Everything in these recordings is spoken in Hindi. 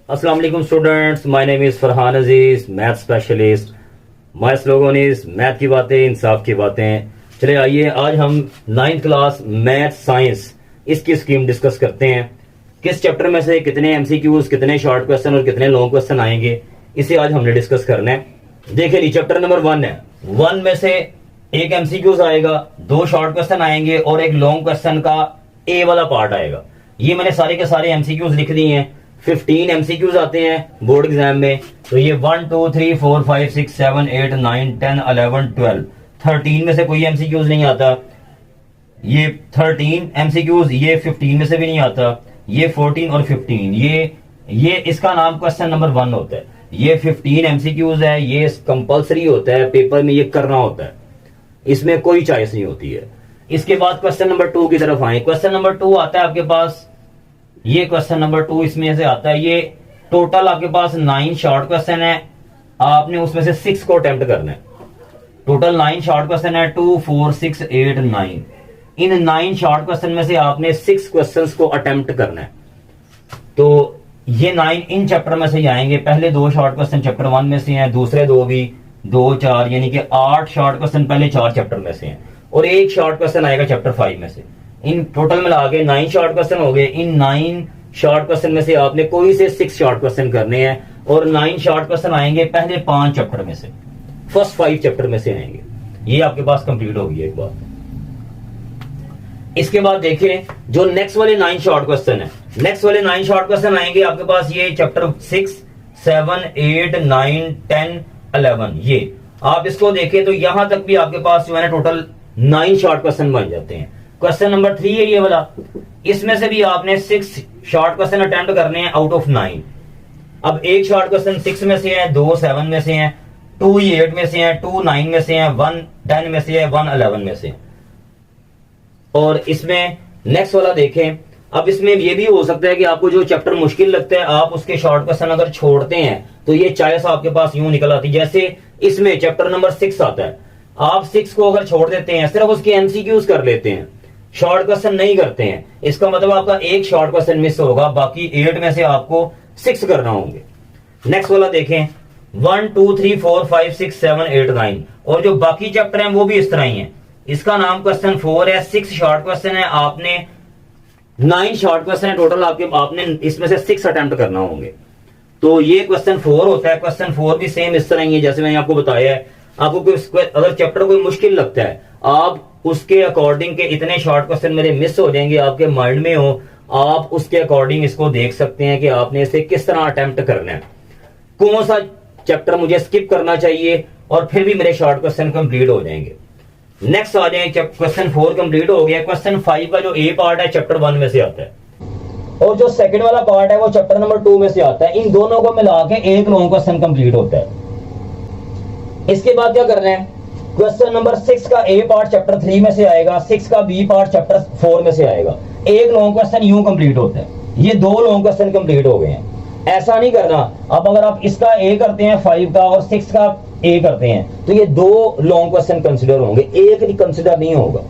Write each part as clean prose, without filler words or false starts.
अस्सलाम वालेकुम students, my name is Farhan Aziz, math specialist. My slogan is math की बातें, इंसाफ की बातें। चले आइए, आज हम 9th क्लास मैथ साइंस इसकी स्कीम डिस्कस करते हैं। किस चैप्टर में से कितने एमसीक्यूज, कितने शॉर्ट क्वेश्चन और कितने लॉन्ग क्वेश्चन आएंगे, इसे आज हमने डिस्कस करना है। देखिए जी, चैप्टर नंबर 1 है। 1 में से एक एमसीक्यूज आएगा, 2 शॉर्ट क्वेश्चन आएंगे और एक लॉन्ग क्वेश्चन का ए वाला पार्ट आएगा। ये मैंने सारे के सारे एमसीक्यूज लिख दिए हैं। 15 एमसीक्यूज आते हैं बोर्ड एग्जाम में। तो ये 1 2 3 4 5 6 7 8 9 10 11 12 13 में से कोई एमसीक्यूज नहीं आता। ये 13 एमसीक्यूज, ये 15 में से भी नहीं आता। ये 14 और 15, ये इसका नाम क्वेश्चन नंबर 1 होता है। ये 15 एमसीक्यूज है, ये कंपल्सरी होता है, पेपर में ये करना होता है, इसमें कोई चॉइस नहीं होती है। इसके बाद क्वेश्चन नंबर 2 की तरफ आए। क्वेश्चन नंबर 2 आता है आपके पास, ये क्वेश्चन नंबर 2 इसमें से आता है। ये टोटल आपके पास 9 शॉर्ट क्वेश्चन है, आपने उसमें से 6 को अटेम्प्ट करना है। टोटल 9 शॉर्ट क्वेश्चन है, 2 4 6 8 9। इन 9 शॉर्ट क्वेश्चन में से आपने 6 क्वेश्चंस को अटेम्प्ट करना है। तो ये 9 इन चैप्टर में से ही आएंगे। पहले 2 शॉर्ट क्वेश्चन चैप्टर 1 में से हैं, दूसरे 2 भी, 2 4, यानी कि 8 शॉर्ट क्वेश्चन पहले 4 चैप्टर में से हैं और 1 शॉर्ट क्वेश्चन आएगा चैप्टर 5 में से। इन टोटल मिला के 9 शॉर्ट क्वेश्चन हो गए। इन 9 शॉर्ट क्वेश्चन में से आपने कोई से 6 शॉर्ट क्वेश्चन करने हैं और 9 शॉर्ट क्वेश्चन आएंगे पहले 5 चैप्टर में से, फर्स्ट 5 चैप्टर में से आएंगे। ये आपके पास कंप्लीट हो गई एक बात। इसके बाद देखिए, जो नेक्स्ट वाले 9 शॉर्ट क्वेश्चन है, नेक्स्ट वाले 9 शॉर्ट क्वेश्चन आएंगे आपके पास। ये चैप्टर 6 7 8 9 10 11, ये आप इसको देखें तो यहां तक भी आपके पास जो है ना टोटल 9 शॉर्ट क्वेश्चन बन जाते हैं। क्वेश्चन नंबर 3 है ये वाला, इसमें से भी आपने 6 शॉर्ट क्वेश्चन अटेम्प्ट करने हैं आउट ऑफ 9। अब एक शॉर्ट क्वेश्चन 6 में से है, 2 7 में से हैं, 2 8 में से हैं, 2 9 में से हैं, 1 10 में से है, 1 11 में से। और इसमें नेक्स्ट वाला देखें। अब इसमें ये भी हो सकता है कि आपको जो चैप्टर मुश्किल लगता है, आप उसके शॉर्ट क्वेश्चन अगर छोड़ते हैं तो ये चॉइस आपके पास यूं निकल आती है। जैसे इसमें चैप्टर नंबर 6 आता है, आप 6 को अगर छोड़ देते हैं, सिर्फ उसके एमसीक्यूज कर लेते हैं, शॉर्ट क्वेश्चन नहीं करते हैं, इसका मतलब आपका एक शॉर्ट क्वेश्चन मिस होगा, बाकी 8 में से आपको 6 करना होंगे। नेक्स्ट वाला देखें, 1 2 3 4 5 6 7 8 9, और जो बाकी चैप्टर हैं वो भी इस तरह ही हैं। इसका नाम क्वेश्चन 4 है, 6 शॉर्ट क्वेश्चन है, आपने 9 शॉर्ट क्वेश्चन है टोटल आपने इसमें से 6 अटेम्प्ट करना होंगे। तो ये क्वेश्चन 4 होता है। क्वेश्चन 4 भी सेम इस तरह ही है जैसे मैंने आपको बताया है। आपको कोई अगर चैप्टर कोई मुश्किल लगता है, आप उसके अकॉर्डिंग के इतने शॉर्ट क्वेश्चन मेरे मिस हो जाएंगे, आपके माइंड में हो, आप उसके अकॉर्डिंग इसको देख सकते हैं कि आपने इसे किस तरह अटेम्प्ट करना है, कौन सा चैप्टर मुझे स्किप करना चाहिए, और फिर भी मेरे शॉर्ट क्वेश्चन कंप्लीट हो जाएंगे। नेक्स्ट आ जाए, क्वेश्चन 4 कंप्लीट हो गया। क्वेश्चन 5 का जो ए पार्ट है चैप्टर 1 में से आता है और जो सेकंड वाला पार्ट है वो चैप्टर नंबर 2 में से आता है। इन दोनों को मिला के एक लॉन्ग क्वेश्चन कंप्लीट होता है। इसके बाद क्या करना है, क्वेश्चन नंबर 6 का ए पार्ट चैप्टर 3 में से आएगा, 6 का बी पार्ट चैप्टर 4 में से आएगा। एक लॉन्ग क्वेश्चन यूं कंप्लीट होता है। ये 2 लॉन्ग क्वेश्चन कंप्लीट हो गए हैं। ऐसा नहीं करना, अब अगर आप इसका ए करते हैं 5 का और 6 का ए करते हैं तो ये 2 लॉन्ग क्वेश्चन कंसिडर होंगे, एक कंसिडर नहीं होगा।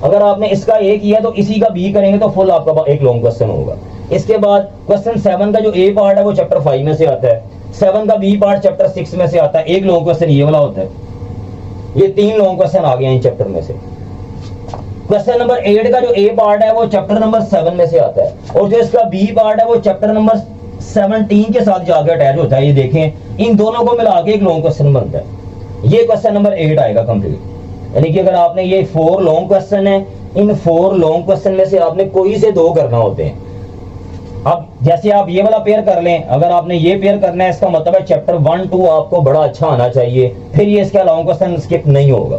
अगर आपने इसका ए किया तो इसी का बी करेंगे तो फुल आपका एक लॉन्ग क्वेश्चन होगा। इसके बाद क्वेश्चन 7 का जो ए पार्ट है वो चैप्टर 5 में से आता है, 7 का बी पार्ट चैप्टर 6 में से आता है। एक लॉन्ग क्वेश्चन ये वाला होता है। ये 3 लॉन्ग क्वेश्चन आ गए इन चैप्टर में से। क्वेश्चन नंबर 8 का जो ए पार्ट है वो चैप्टर नंबर 7 में से आता है, और जो इसका बी पार्ट है वो चैप्टर नंबर 17 के साथ जाकर अटैच होता है। ये देखें, इन दोनों को मिला के एक लॉन्ग क्वेश्चन बनता है। ये क्वेश्चन नंबर 8 आएगा कंप्लीट। यानी कि अगर आपने ये 4 लॉन्ग क्वेश्चन है, इन 4 लॉन्ग क्वेश्चन में से आपने कोई से 2 करना होते हैं। अब जैसे आप ये वाला पेयर कर लें, अगर आपने ये पेयर करना है, इसका मतलब है चैप्टर 1 2 आपको बड़ा अच्छा आना चाहिए, फिर ये इसका लॉन्ग क्वेश्चन स्किप नहीं होगा।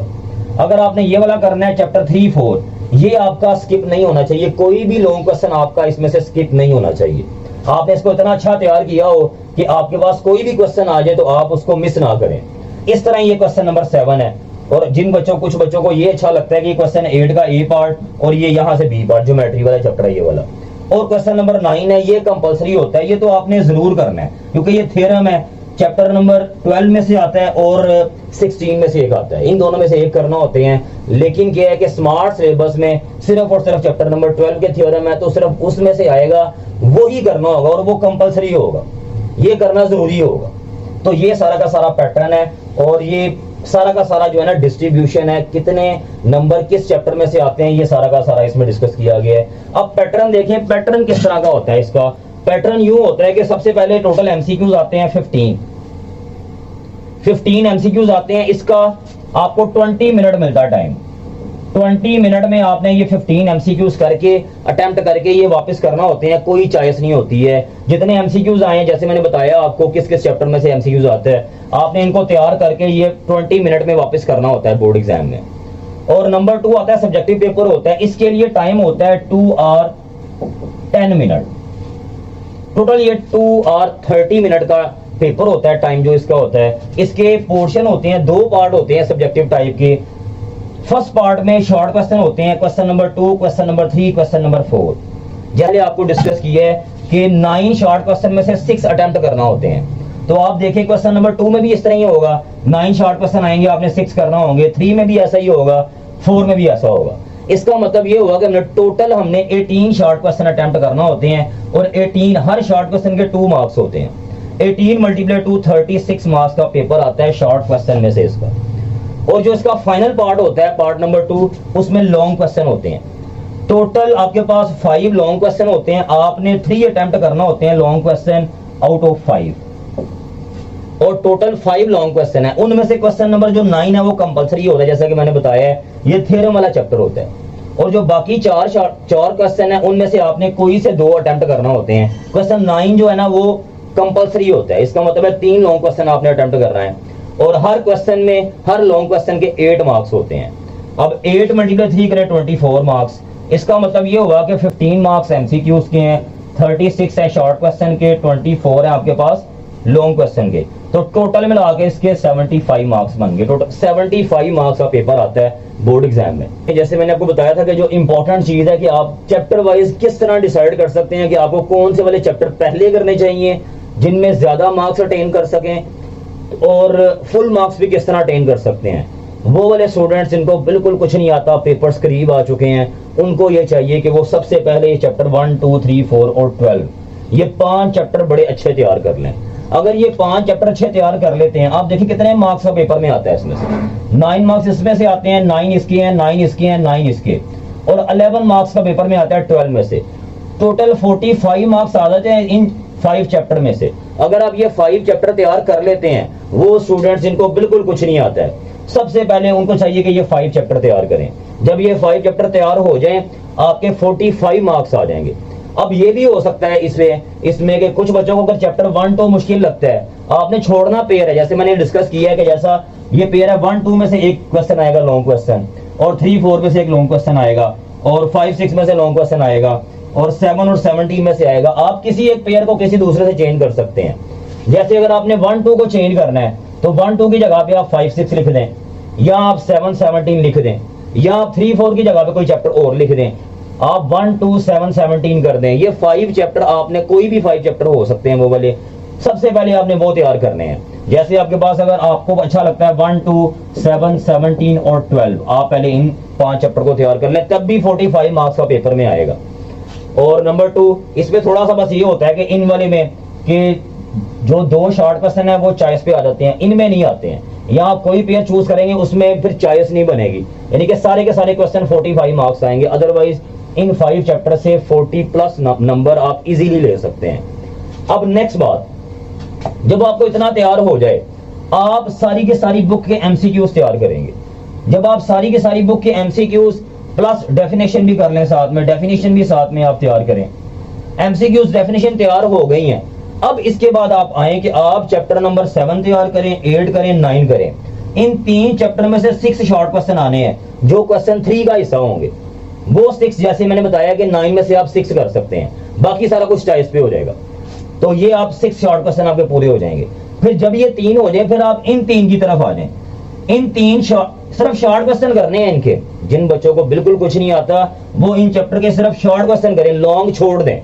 अगर आपने ये वाला करना है चैप्टर 3 4, ये आपका स्किप नहीं होना चाहिए। कोई भी लॉन्ग क्वेश्चन आपका इसमें से स्किप नहीं होना चाहिए। आपने इसको इतना अच्छा तैयार किया हो कि आपके पास कोई भी क्वेश्चन आ जाए तो आप उसको मिस ना करें। इस तरह ये क्वेश्चन नंबर 7 है। और जिन बच्चों, कुछ बच्चों को ये अच्छा लगता है कि क्वेश्चन 8 का ए पार्ट और ये यहाँ से बी पार्ट, ज्योमेट्री वाला चैप्टर है ये वाला। और क्वेश्चन नंबर 9 है, ये कंपलसरी होता है, ये तो आपने जरूर करना है क्योंकि ये थ्योरम है। चैप्टर नंबर 12 में से आता है और 16 में से एक आता है। इन दोनों में से एक करना होते हैं। लेकिन क्या है कि स्मार्ट सिलेबस में सिर्फ और सिर्फ चैप्टर नंबर 12 के थ्योरम है, तो सिर्फ उसमें से आएगा, वो ही करना होगा और वो कंपलसरी होगा। ये करना जरूरी होगा। तो ये सारा का सारा पैटर्न है और ये सारा का सारा जो है ना डिस्ट्रीब्यूशन है, कितने नंबर किस चैप्टर में से आते हैं, ये सारा का सारा इसमें डिस्कस किया गया है। अब पैटर्न देखें, पैटर्न किस तरह का होता है इसका। पैटर्न यूं होता है कि सबसे पहले टोटल एमसीक्यूज आते हैं 15 एमसीक्यूज आते हैं। इसका आपको 20 मिनट मिलता है टाइम। 20 मिनट में आपने ये 15 एमसीक्यूज करके अटेम्प्ट करके ये वापस करना होते हैं, कोई चॉइस नहीं होती है। जितने एमसीक्यूज आए हैं, जैसे मैंने बताया आपको किस किस चैप्टर में से एमसीक्यूज आते हैं, आपने इनको तैयार करके ये 20 मिनट में वापस करना होता है बोर्ड एग्जाम में। और नंबर 2 आता है सब्जेक्टिव पेपर होता है, इसके लिए टाइम होता है 2 आवर 10 मिनट। टोटल ये 2 आवर 30 मिनट का पेपर होता है, टाइम जो इसका होता है। इसके पोर्शन होते हैं, 2 पार्ट होते हैं सब्जेक्टिव टाइप के। फर्स्ट पार्ट में शॉर्ट क्वेश्चन होते हैं, question number 2, question number 3, question number 4। जैसे आपको डिस्कस किया है कि 9 शॉर्ट क्वेश्चन में से 6 अटेम्प्ट करना होते हैं। तो आप देखें क्वेश्चन नंबर 2 में भी इस तरह ही होगा, 9 शॉर्ट क्वेश्चन आएंगे, आपने 6 करना होंगे। 3 में भी ऐसा ही होगा, 4 में भी ऐसा होगा। इसका मतलब ये हुआ कि टोटल हमने 18 शॉर्ट क्वेश्चन अटेम्प्ट करना होते हैं और 18 हर शॉर्ट क्वेश्चन के 2 मार्क्स होते हैं। 18 मल्टीप्लाई 2 36 मार्क्स का पेपर आता है शॉर्ट क्वेश्चन में से इसका। और जो इसका फाइनल पार्ट होता है, पार्ट नंबर 2, उसमें लॉन्ग क्वेश्चन होते हैं। टोटल आपके पास 5 लॉन्ग क्वेश्चन होते हैं, आपने 3 अटेम्प्ट करना होते हैं लॉन्ग क्वेश्चन आउट ऑफ 5। और टोटल 5 लॉन्ग क्वेश्चन है, उनमें से क्वेश्चन नंबर जो 9 है वो कंपलसरी होता है, जैसा कि मैंने बताया है, ये थ्योरम वाला चैप्टर होता है। और जो बाकी 4 क्वेश्चन है, उनमें से आपने कोई से 2 अटेम्प्ट करना होते हैं। क्वेश्चन 9 जो है ना वो कंपलसरी होता है, इसका मतलब है 3 लॉन्ग क्वेश्चन आपने अटेम्प्ट करना है। और हर क्वेश्चन में, हर लॉन्ग क्वेश्चन के 8 मार्क्स होते हैं। अब 8 मल्टीप्लाई 3 करें 24 मार्क्स। इसका मतलब ये हुआ कि 15 मार्क्स एमसीक्यूज के हैं, 36 है शॉर्ट क्वेश्चन के, 24 है आपके पास लॉन्ग क्वेश्चन के। तो टोटल मिला के इसके 75 मार्क्स बन गए। टोटल 75 मार्क्स का पेपर आता है बोर्ड एग्जाम में। जैसे मैंने आपको बताया था कि जो इंपॉर्टेंट चीज है कि आप चैप्टर वाइज किस तरह डिसाइड कर सकते हैं कि आपको कौन से वाले चैप्टर पहले करने चाहिए जिनमें ज्यादा मार्क्स अटेन कर सकें, और फुल मार्क्स भी किस तरह अटेन कर सकते हैं। वो वाले स्टूडेंट्स जिनको बिल्कुल कुछ नहीं आता, पेपर्स करीब आ चुके हैं, उनको ये चाहिए कि वो सबसे पहले ये चैप्टर 1, 2, 3, 4 और 12 ये 5 चैप्टर बड़े अच्छे तैयार कर लें। अगर ये 5 चैप्टर अच्छे तैयार कर लेते हैं, आप देखिए कितने मार्क्स का पेपर में आता है। इसमें से 9 मार्क्स इसमें से आते हैं, 9 इसके हैं, 9 इसके हैं, 9 इसके, और 11 मार्क्स का पेपर में आता है 12 में से। टोटल 45 मार्क्स आ जाते हैं इन 5 चैप्टर में से। अगर आप ये 5 चैप्टर तैयार कर लेते हैं, वो स्टूडेंट्स जिनको बिल्कुल कुछ नहीं आता है, सबसे पहले उनको चाहिए कि ये 5 चैप्टर तैयार करें। जब ये 5 चैप्टर तैयार हो जाएं, आपके 45 मार्क्स आ जाएंगे। अब ये भी हो सकता है इसमें कि कुछ बच्चों को अगर चैप्टर 1, 2 मुश्किल लगता है, आपने छोड़ना पेयर है। जैसे मैंने डिस्कस किया है कि जैसा ये पेयर है, 1, 2 में से एक क्वेश्चन आएगा लॉन्ग क्वेश्चन, और 3, 4 में से एक लॉन्ग क्वेश्चन आएगा, और 5, 6 में से लॉन्ग क्वेश्चन आएगा, और 7 और 17 में से आएगा। आप किसी एक पेयर को किसी दूसरे से चेंज कर सकते हैं। जैसे अगर आपने 1, 2 को चेंज करना है, तो 1, 2 की जगह पे आप 5, 6 लिख दें, या आप 7, 17 लिख दें, या आप 3, 4 की जगह पे कोई चैप्टर और लिख दें। आप 1, 2, 7, 17 कर दें। ये 5 चैप्टर, आपने कोई भी 5 चैप्टर हो सकते हैं वो वाले, सबसे पहले आपने वो तैयार करने हैं। जैसे आपके पास अगर आपको अच्छा लगता है 1, 2, 7, 17 और 12, आप पहले इन 5 चैप्टर को तैयार कर लें, तब भी 45 मार्क्स का पेपर में आएगा। और नंबर 2, इसमें थोड़ा सा बस ये होता है कि इन वाले में कि जो 2 शॉर्ट क्वेश्चन है वो चॉइस पे आ जाते हैं, इनमें नहीं आते हैं। या आप कोई पेयर चूज करेंगे उसमें फिर चॉइस नहीं बनेगी, यानी कि सारे के सारे क्वेश्चन 45 मार्क्स आएंगे। अदरवाइज इन 5 चैप्टर से 40 प्लस नंबर आप इजीली ले सकते हैं। अब नेक्स्ट बात, जब आपको इतना तैयार हो जाए, आप सारी के सारी बुक के एमसीक्यूज तैयार करेंगे। जब आप सारी के सारी बुक के एमसीक्यूज प्लस डेफिनेशन भी कर लें साथ में, डेफिनेशन भी साथ में आप तैयार करें। एमसीक्यूज डेफिनेशन तैयार हो गई हैं। अब इसके बाद आप आए कि आप चैप्टर नंबर 7 तैयार करें, 8 करें, 9 करें। इन 3 चैप्टर में से 6 शॉर्ट क्वेश्चन आने हैं जो क्वेश्चन 3 का हिस्सा होंगे। वो 6, जैसे मैंने बताया कि 9 में से आप 6 कर सकते हैं, बाकी सारा कुछ चॉइस पे हो जाएगा। तो ये आप 6 शॉर्ट क्वेश्चन आपके पूरे हो जाएंगे। फिर जब ये 3 हो जाए, फिर आप इन 3 की तरफ आ जाएं। इन 3 सिर्फ शॉर्ट क्वेश्चन करने हैं इनके। जिन बच्चों को बिल्कुल कुछ नहीं आता वो इन चैप्टर के सिर्फ शॉर्ट क्वेश्चन करें, लॉन्ग छोड़ दें।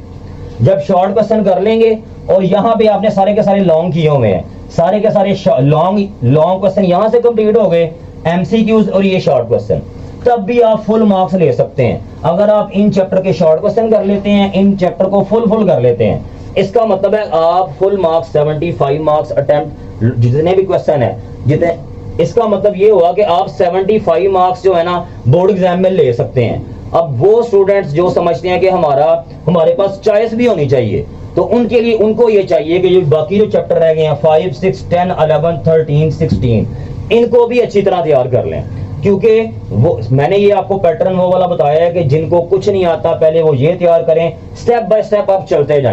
जब शॉर्ट क्वेश्चन कर लेंगे, और यहाँ पे आपने सारे के सारे लॉन्ग किए हुए हैं, सारे के सारे लॉन्ग क्वेश्चन यहाँ से कंप्लीट हो गए, एमसीक्यूज और ये शॉर्ट क्वेश्चन, तब भी आप फुल मार्क्स ले सकते हैं। अगर आप इन चैप्टर के शॉर्ट क्वेश्चन कर लेते हैं, इन चैप्टर को फुल कर लेते हैं, इसका मतलब है आप फुल मार्क्स 75 मार्क्स अटेम्प्ट जितने भी क्वेश्चन है जितने, इसका मतलब ये हुआ कि आप 75 मार्क्स जो है ना बोर्ड एग्जाम में ले सकते हैं। अब वो स्टूडेंट्स जो समझते हैं कि हमारे पास चॉइस भी होनी चाहिए, तो उनके लिए उनको ये चाहिए कि जो बाकी जो चैप्टर रह गए हैं 5, 6, 10, 11, 13, 16 इनको भी अच्छी तरह तैयार कर लें, क्योंकि वो मैंने ये आपको पैटर्न वो वाला बताया है कि जिनको कुछ नहीं आता पहले वो ये तैयार करें, स्टेप बाय स्टेप आप चलते जाएं।